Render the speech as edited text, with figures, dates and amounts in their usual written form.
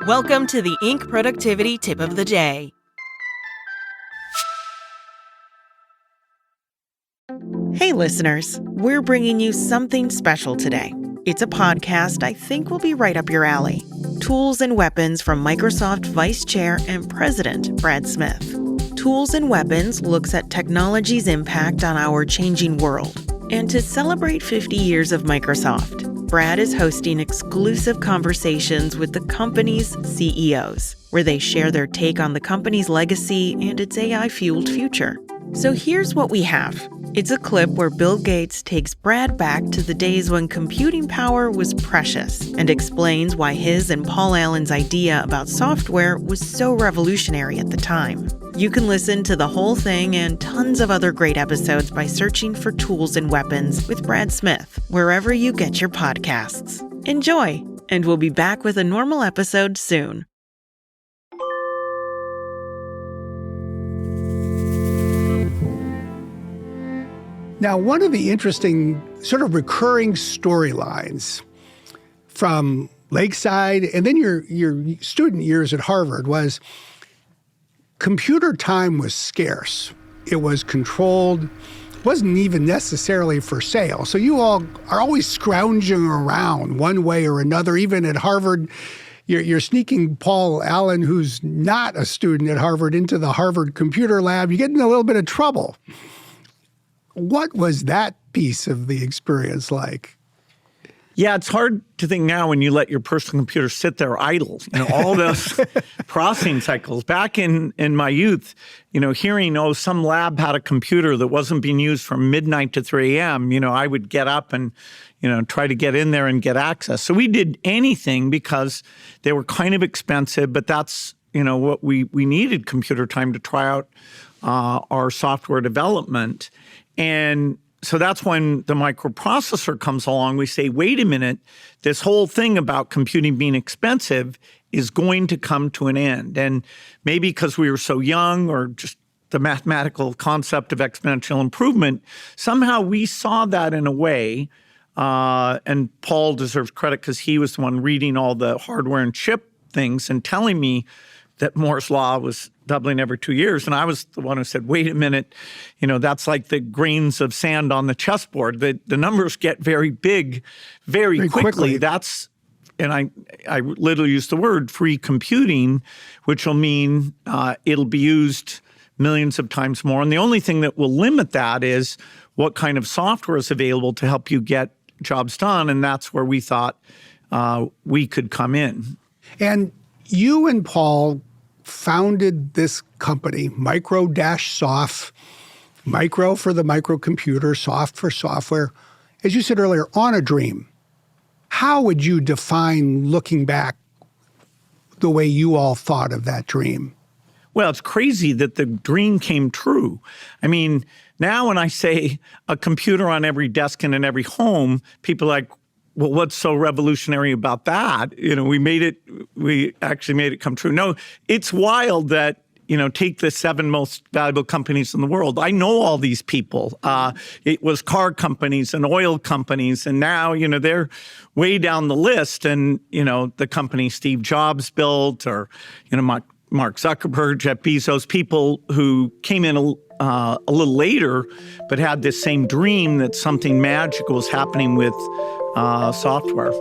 Welcome to the Inc. Productivity Tip of the Day. Hey listeners, we're bringing you something special today. It's a podcast I think will be right up your alley. Tools and Weapons from Microsoft Vice Chair and President Brad Smith. Tools and Weapons looks at technology's impact on our changing world. And to celebrate 50 years of Microsoft, Brad is hosting exclusive conversations with the company's CEOs, where they share their take on the company's legacy and its AI-fueled future. So here's what we have. It's a clip where Bill Gates takes Brad back to the days when computing power was precious and explains why his and Paul Allen's idea about software was so revolutionary at the time. You can listen to the whole thing and tons of other great episodes by searching for Tools and Weapons with Brad Smith, wherever you get your podcasts. Enjoy, and we'll be back with a normal episode soon. Now, one of the interesting sort of recurring storylines from Lakeside and then your student years at Harvard was computer time was scarce. It was controlled, wasn't even necessarily for sale. So you all are always scrounging around one way or another. Even at Harvard, you're sneaking Paul Allen, who's not a student at Harvard, into the Harvard computer lab. You get in a little bit of trouble. What was that piece of the experience like? Yeah, it's hard to think now when you let your personal computer sit there idle. All those processing cycles. Back in my youth, hearing, some lab had a computer that wasn't being used from midnight to 3 a.m., I would get up and, try to get in there and get access. So we did anything because they were kind of expensive, but that's, what we needed computer time to try out our software development. And so that's when the microprocessor comes along. We say, wait a minute, this whole thing about computing being expensive is going to come to an end. And maybe because we were so young or just the mathematical concept of exponential improvement, somehow we saw that in a way. And Paul deserves credit because he was the one reading all the hardware and chip things and telling me that Moore's Law was doubling every 2 years. And I was the one who said, wait a minute, that's like the grains of sand on the chessboard. The numbers get very big very quickly. That's, and I literally use the word free computing, which will mean it'll be used millions of times more. And the only thing that will limit that is what kind of software is available to help you get jobs done. And that's where we thought we could come in. And you and Paul founded this company, Micro-Soft, micro for the microcomputer, soft for software, as you said earlier, on a dream. How would you define, looking back, the way you all thought of that dream? Well, it's crazy that the dream came true. I mean, now when I say a computer on every desk and in every home, people are like, well, what's so revolutionary about that? We actually made it come true. No, it's wild that, take the 7 most valuable companies in the world. I know all these people. It was car companies and oil companies, and now, they're way down the list. And, the company Steve Jobs built or, Mark Zuckerberg, Jeff Bezos, people who came in a little later but had this same dream that something magical was happening with software.